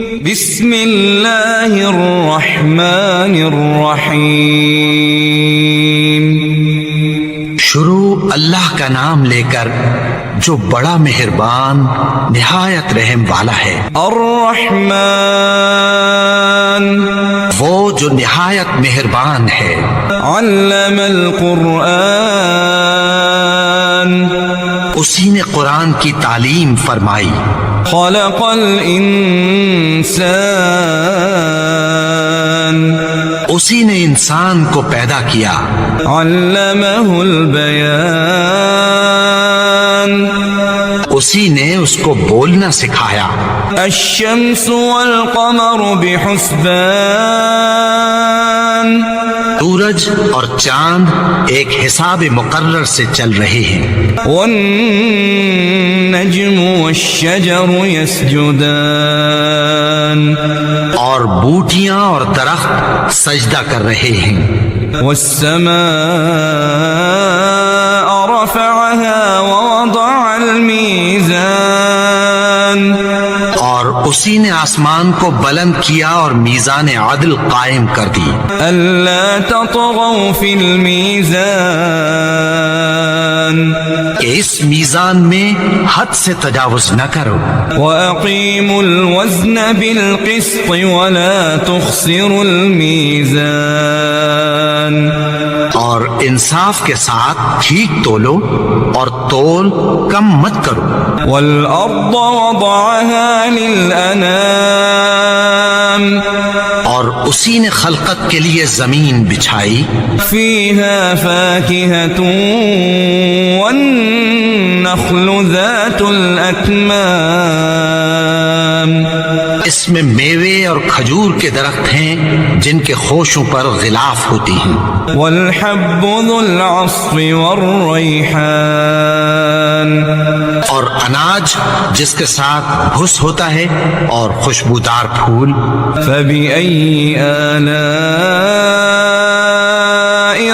بسم اللہ الرحمن الرحیم۔ شروع اللہ کا نام لے کر جو بڑا مہربان نہایت رحم والا ہے۔ الرحمن، وہ جو نہایت مہربان ہے۔ علم القرآن، اسی نے قرآن کی تعلیم فرمائی۔ خلق الانسان، اسی نے انسان کو پیدا کیا۔ علمہ البیان، اسی نے اس کو بولنا سکھایا۔ الشمس والقمر بحسبان، سورج اور چاند ایک حساب مقرر سے چل رہے ہیں۔ والنجم والشجر يسجدان، اور بوٹیاں اور درخت سجدہ کر رہے ہیں۔ والسماء رفعها ووضع الميزان، اور اسی نے آسمان کو بلند کیا اور میزان عدل قائم کر دی۔ ألا تطغوا في الميزان، کہ اس میزان میں حد سے تجاوز نہ کرو۔ وأقيموا الوزن بالقسط ولا تخسروا الميزان، اور انصاف کے ساتھ ٹھیک تولو اور تول کم مت کرو۔ والأرض وضعها للأنام، اور اسی نے خلقت کے لیے زمین بچھائی۔ فيها فاكهة والنخل ذات الأكمام، اس میں میوے اور کھجور کے درخت ہیں جن کے خوشوں پر غلاف ہوتی ہیں۔ والحب ذو العصف والریحان، اور اناج جس کے ساتھ بھس ہوتا ہے اور خوشبودار پھول۔ فبأي آلاء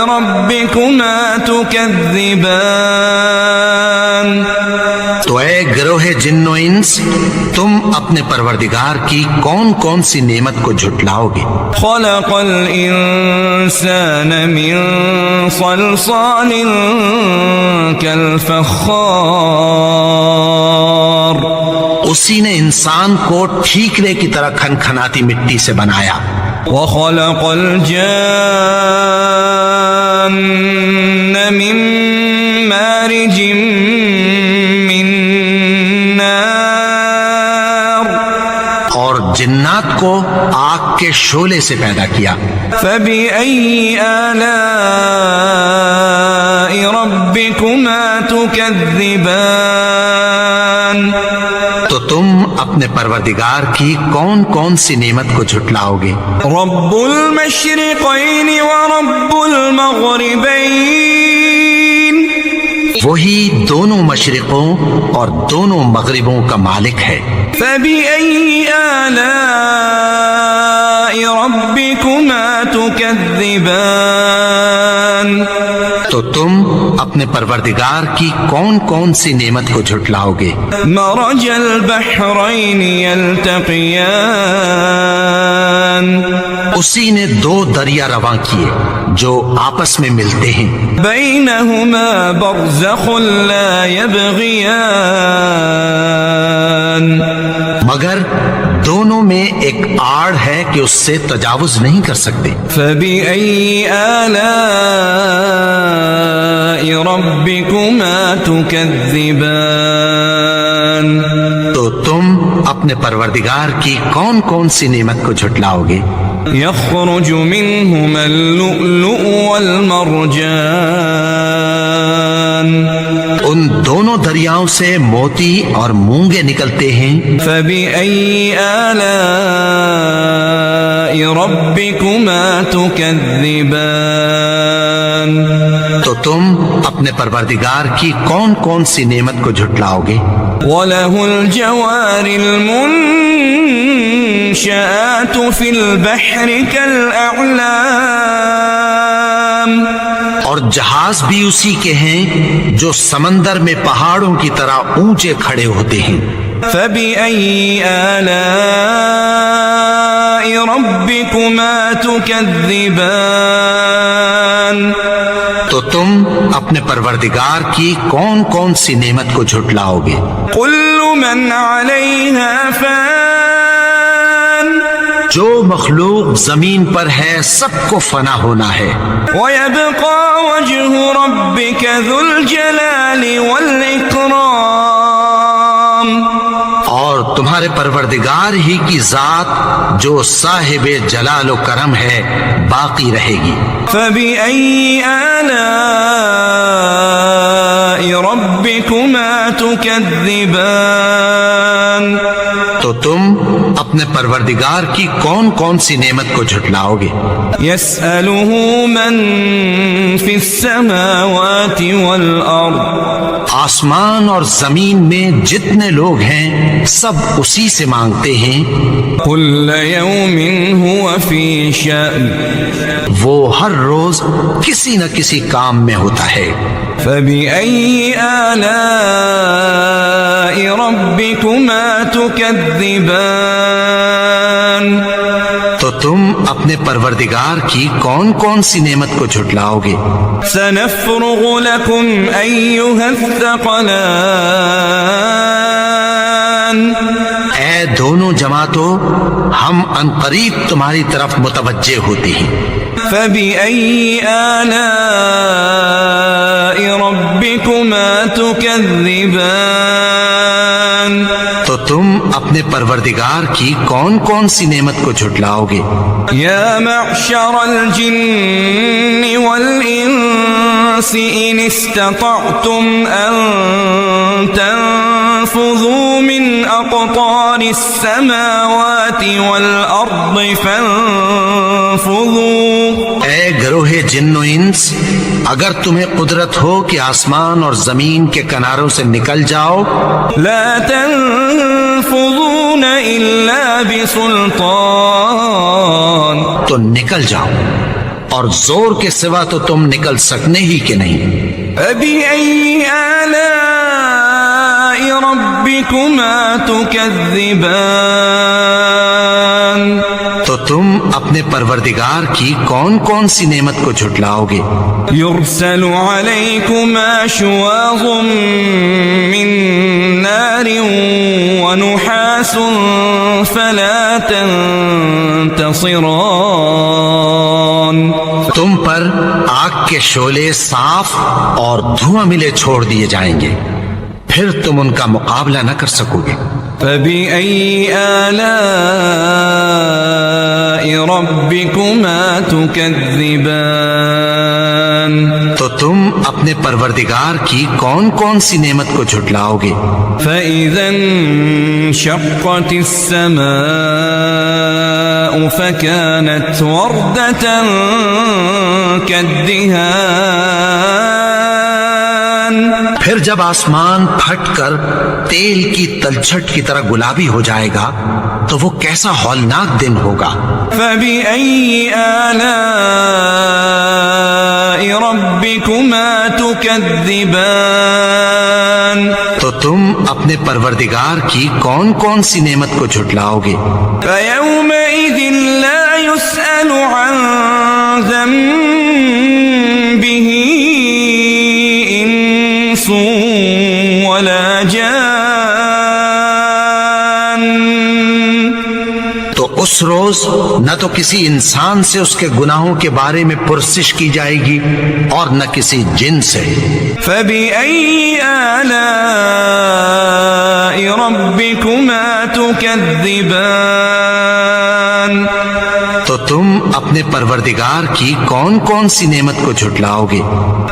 ربكما تكذبان، تو اے گروہ جن و انس، تم اپنے پروردگار کی کون کون سی نعمت کو جھٹلاؤ گے؟ خلق الانسان من صلصال كالفخار، اسی نے انسان کو ٹھیکرے کی طرح کھنکھناتی مٹی سے بنایا۔ وخلق الجان من مارج من نار، اور جنات کو آگ کے شعلے سے پیدا کیا۔ فبأي آلاء ربكما تكذبان، تو تم اپنے پروردگار کی کون کون سی نعمت کو جھٹلاؤ گے؟ رب المشرقين ورب المغربين، وہی دونوں مشرقوں اور دونوں مغربوں کا مالک ہے۔ فبأي آلاء ربكما تكذبان، تو تم اپنے پروردگار کی کون کون سی نعمت کو جھٹلاؤ گے؟ مرج البحرين يلتقيان، اسی نے دو دریا رواں کیے جو آپس میں ملتے ہیں۔ بينهما برزخ لا يبغيان، مگر دونوں میں ایک آڑ ہے کہ اس سے تجاوز نہیں کر سکتے۔ فبأي آلاء ربكما تكذبان، تو تم اپنے پروردگار کی کون کون سی نعمت کو جھٹلاؤ گے؟ يخرج منهما اللؤلؤ والمرجان، ان دونوں دریاؤں سے موتی اور مونگے نکلتے ہیں۔ فبأي آلاء ربكما تكذبان، تو تم اپنے پروردگار کی کون کون سی نعمت کو جھٹلاؤ گے؟ وله الجوار المنشآت في البحر كالأعلام، اور جہاز بھی اسی کے ہیں جو سمندر میں پہاڑوں کی طرح اونچے کھڑے ہوتے ہیں۔ فبأي آلاء ربكما تكذبان تو تم اپنے پروردگار کی کون کون سی نعمت کو جھٹلاؤ گے؟ كل من عليها فان جو مخلوق زمین پر ہے سب کو فنا ہونا ہے، ويبقى وجه ربك ذو الجلال والإكرام اور تمہارے پروردگار ہی کی ذات جو صاحب جلال و کرم ہے باقی رہے گی۔ فبأي آلاء ربكما تكذبان تو تم اپنے پروردگار کی کون کون سی نعمت کو جھٹلاؤ گے؟ يسأله من في السماوات والأرض آسمان اور زمین میں جتنے لوگ ہیں سب اسی سے مانگتے ہیں، كل يوم هو في شأن وہ ہر روز کسی نہ کسی کام میں ہوتا ہے۔ فبأي آلاء ربكما تكذبان تو تم اپنے پروردگار کی کون کون سی نعمت کو جھٹلاؤ گے؟ سنفرغ لكم أيها الثقلان اے دونوں جماعتوں، ہم عنقریب تمہاری طرف متوجہ ہوتے ہیں۔ فبأي آلاء ربكما تكذبان تو تم اپنے پروردگار کی کون کون سی نعمت کو جھٹلاؤ گے؟ يا معشر الجن والإنس إن استطعتم أن تنفذوا من أقطار السماوات والأرض فانفذوا اے گروہ جن و انس، اگر تمہیں قدرت ہو کہ آسمان اور زمین کے کناروں سے نکل جاؤ لا تنفذون إلا بسلطان تو نکل جاؤ، اور زور کے سوا تو تم نکل سکنے ہی کہ نہیں۔ فبأي آلاء ربكما تكذبان تو تم اپنے پروردگار کی کون کون سی نعمت کو جھٹلاؤ گے؟ يرسل عليكما شواظ من نار ونحاس فلا تنتصران تم پر آگ کے شعلے صاف اور دھواں ملے چھوڑ دیے جائیں گے، پھر تم ان کا مقابلہ نہ کر سکو گے۔ فبأي آلاء ربكما تكذبان تو تم اپنے پروردگار کی کون کون سی نعمت کو جھٹلاؤ گے؟ فإذا انشقت السماء فكانت وردة كالدهان پھر جب آسمان پھٹ کر تیل کی تلچھٹ کی طرح گلابی ہو جائے گا تو وہ کیسا ہولناک دن ہوگا۔ فبأي آلاء ربكما تكذبان تو تم اپنے پروردگار کی کون کون سی نعمت کو جھٹلاؤ گے؟ فيومئذ لا يسأل عن ذنبه إنس ولا جان تو اس روز نہ تو کسی انسان سے اس کے گناہوں کے بارے میں پرسش کی جائے گی اور نہ کسی جن سے۔ فبأي آلاء ربكما تكذبان تو تم اپنے پروردگار کی کون کون سی نعمت کو جھٹلاؤ گے؟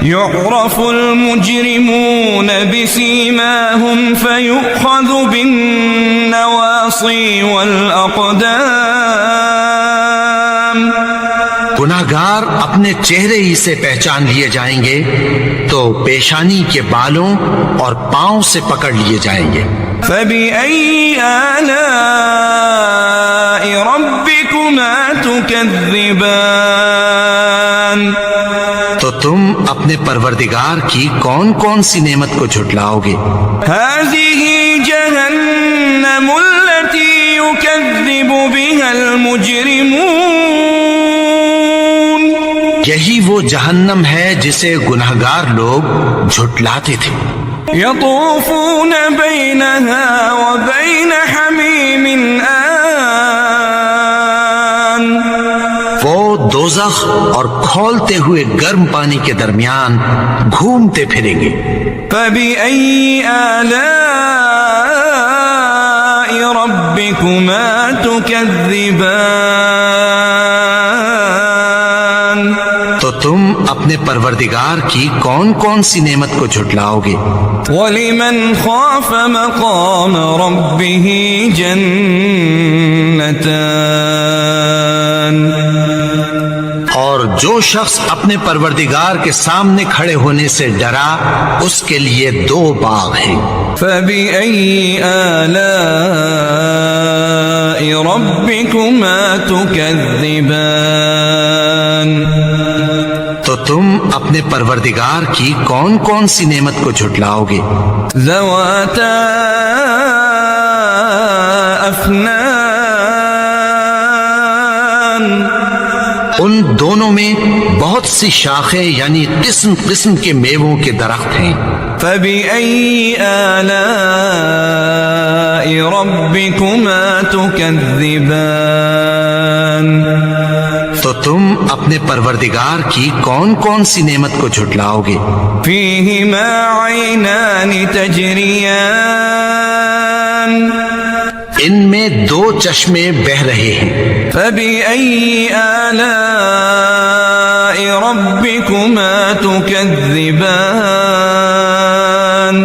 يعرف المجرمون بسيماهم فيؤخذ بالنواصي والأقدام گناہگار اپنے چہرے ہی سے پہچان لیے جائیں گے تو پیشانی کے بالوں اور پاؤں سے پکڑ لیے جائیں گے۔ فبأي آلاء ربكما تكذبان تو تم اپنے پروردگار کی کون کون سی نعمت کو جھٹلاؤ گے؟ هذه جهنم التي يكذب بها المجرمون یہی وہ جہنم ہے جسے گنہگار لوگ جھٹلاتے تھے. يطوفون بينها وبين حميم آن. وہ دوزخ اور کھولتے ہوئے گرم پانی کے درمیان گھومتے پھریں گے. فبأي آلاء ربكما تكذبان. تو تم اپنے پروردگار کی کون کون سی نعمت کو جھٹلاؤ گے؟ وَلِمَنْ خَافَ مَقَامَ رَبِّهِ جَنَّتَانِ. اور جو شخص اپنے پروردگار کے سامنے کھڑے ہونے سے ڈرا اس کے لیے 2 باغ ہیں. فَبِأَيِّ آلَاءِ رَبِّكُمَا تُكَذِّبَانِ. تو تم اپنے پروردگار کی کون کون سی نعمت کو جھٹلاؤ گے؟ ذواتا افنان. ان دونوں میں بہت سی شاخیں یعنی قسم قسم کے میووں کے درخت ہیں. فبأي آلاء ربكما تكذبان. تو تم اپنے پروردگار کی کون کون سی نعمت کو جھٹلاؤ گے؟ فيهما عينان تجريان. ان میں 2 چشمے بہ رہے ہیں. فبأي آلاء ربكما تكذبان.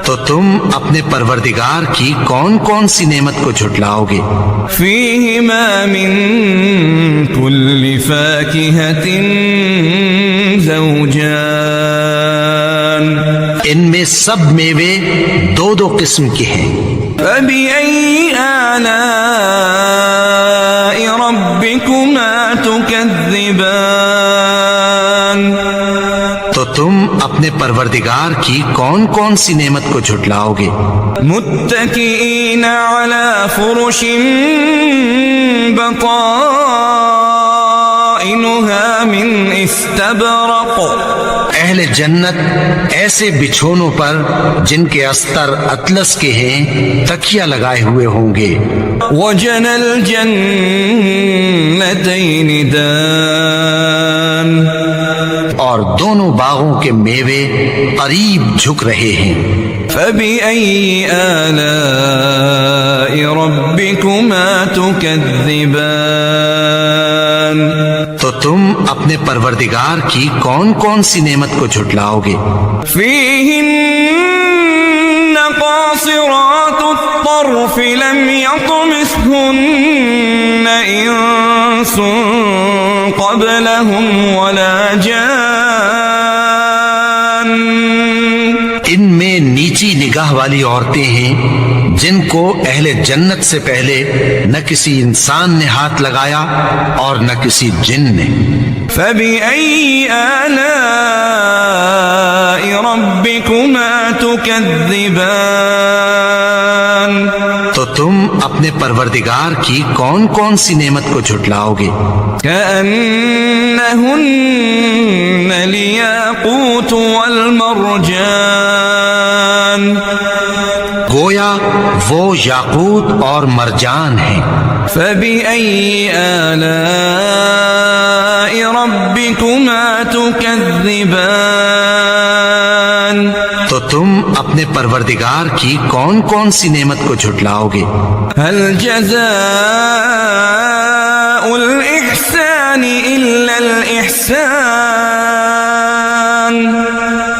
تو تم اپنے پروردگار کی کون کون سی نعمت کو جھٹلاؤ گے؟ فيهما من كل فاكهة زوجان. ان میں سب میوے 2 قسم کے ہیں. فبأي آلاء ربكما تكذبان. تو تم اپنے پروردگار کی کون کون سی نعمت کو جھٹلاؤ گے؟ متكئين على فرش بطائنها من استبرق. اہل جنت ایسے بچھونوں پر جن کے استر اطلس کے ہیں تکیہ لگائے ہوئے ہوں گے. وجنى الجنتين دان. اور دونوں باغوں کے میوے قریب جھک رہے ہیں. فبأي آلاء ربكما تكذبان. تو تم اپنے پروردگار کی کون کون سی نعمت کو جھٹلاؤ گے؟ فيهن قاصرات الطرف لم يطمثهن إنس قبلهم ولا جان. ان میں نیچی نگاہ والی عورتیں ہیں جن کو اہل جنت سے پہلے نہ کسی انسان نے ہاتھ لگایا اور نہ کسی جن نے. فبأي آلاء ربكما تكذبان. تو تم اپنے پروردگار کی کون کون سی نعمت کو جھٹلاؤ گے؟ كأنهن الياقوت والمرجان. گویا وہ یاقوت اور مرجان ہیں. فبأي آلاء ربكما تكذبان. تو تم اپنے پروردگار کی کون کون سی نعمت کو جھٹلاؤ گے؟ هل جزاء الإحسان إلا الإحسان.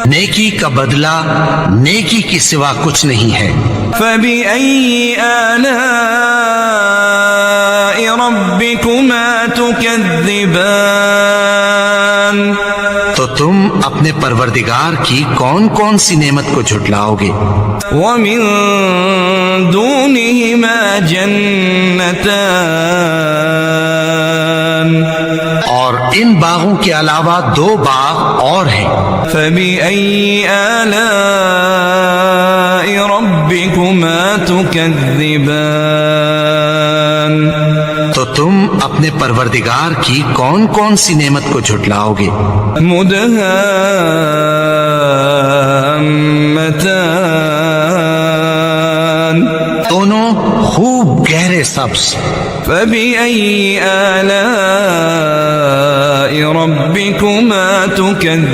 نیکی کا بدلہ نیکی کی سوا کچھ نہیں ہے. فبأي آلاء ربكما تكذبان. تو تم اپنے پروردگار کی کون کون سی نعمت کو جھٹلاؤ گے؟ ومن دونهما جنتان. اور ان باغوں کے علاوہ 2 باغ اور ہیں. فبأي آلاء ربكما تكذبان. تو تم اپنے پروردگار کی کون کون سی نعمت کو جھٹلاؤ گے؟ مدهامتان دونوں خوب گہرے سبز. فبأي آلاء ربكما تكذبان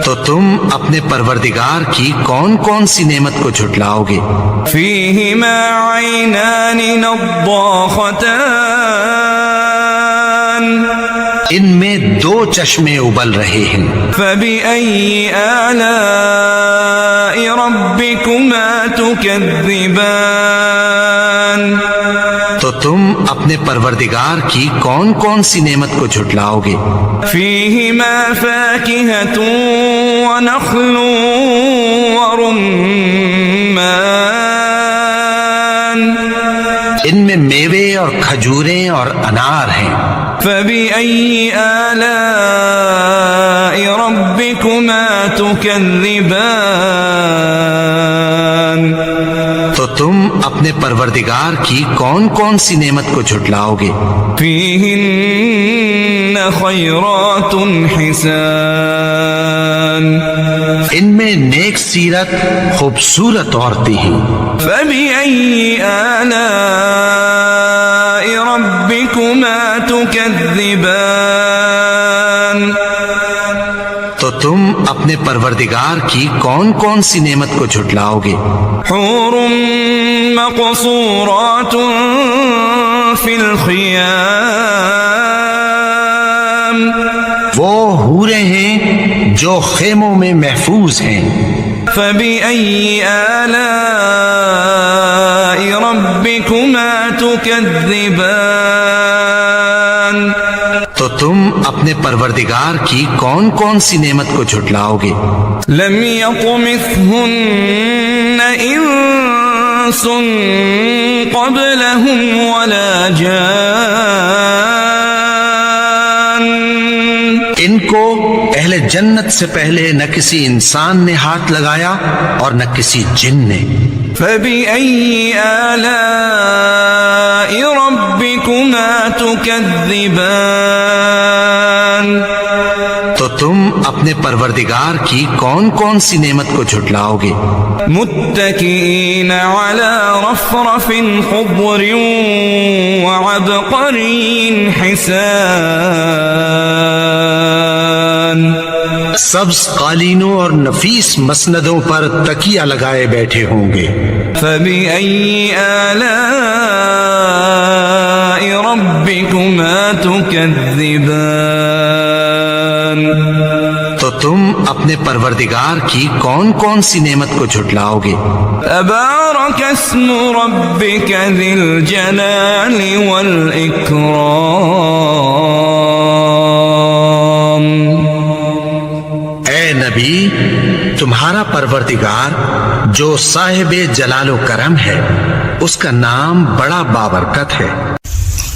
تو تم اپنے پروردگار کی کون کون سی نعمت کو جھٹلاؤ گے؟ فيهما عينان نضاختان ان میں دو چشمے ابل رہے ہیں. فبأي آلاء ربكما تكذبان تو تم اپنے پروردگار کی کون کون سی نعمت کو جھٹلاؤ گے؟ فيهما فاكهة ونخل ورمان ان میں میوے اور کھجوریں اور انار ہیں. فبأي آلاء ربكما تكذبان تو تم اپنے پروردگار کی کون کون سی نعمت کو جھٹلاؤ گے؟ فيهن خيرات حسان ان میں نیک سیرت خوبصورت عورتیں ہیں. فبأي آلاء ربكما تكذبان تو تم اپنے پروردگار کی کون کون سی نعمت کو جھٹلاؤ گے؟ حور مقصورات في الخيام وہ حوریں ہیں جو خیموں میں محفوظ ہیں. فبأي آلاء ربكما تكذبان تو تم اپنے پروردگار کی کون کون سی نعمت کو جھٹلاؤ گے؟ لم يطمثهن انس قبلهم ولا جان ان کو اہل جنت سے پہلے نہ کسی انسان نے ہاتھ لگایا اور نہ کسی جن نے. فبأي آلاء ربكما تكذبان تو تم اپنے پروردگار کی کون کون سی نعمت کو جھٹلاؤ گے؟ متكئين على رفرف خضر وعبقري حسان سبز قالینوں اور نفیس مسندوں پر تکیہ لگائے بیٹھے ہوں گے. فبأي آلاء ربكما تكذبان تو تم اپنے پروردگار کی کون کون سی نعمت کو جھٹلاؤ گے؟ تبارك اسم ربك ذي الجلال والإكرام اے نبی، تمہارا پروردگار جو صاحب جلال و کرم ہے، اس کا نام بڑا بابرکت ہے.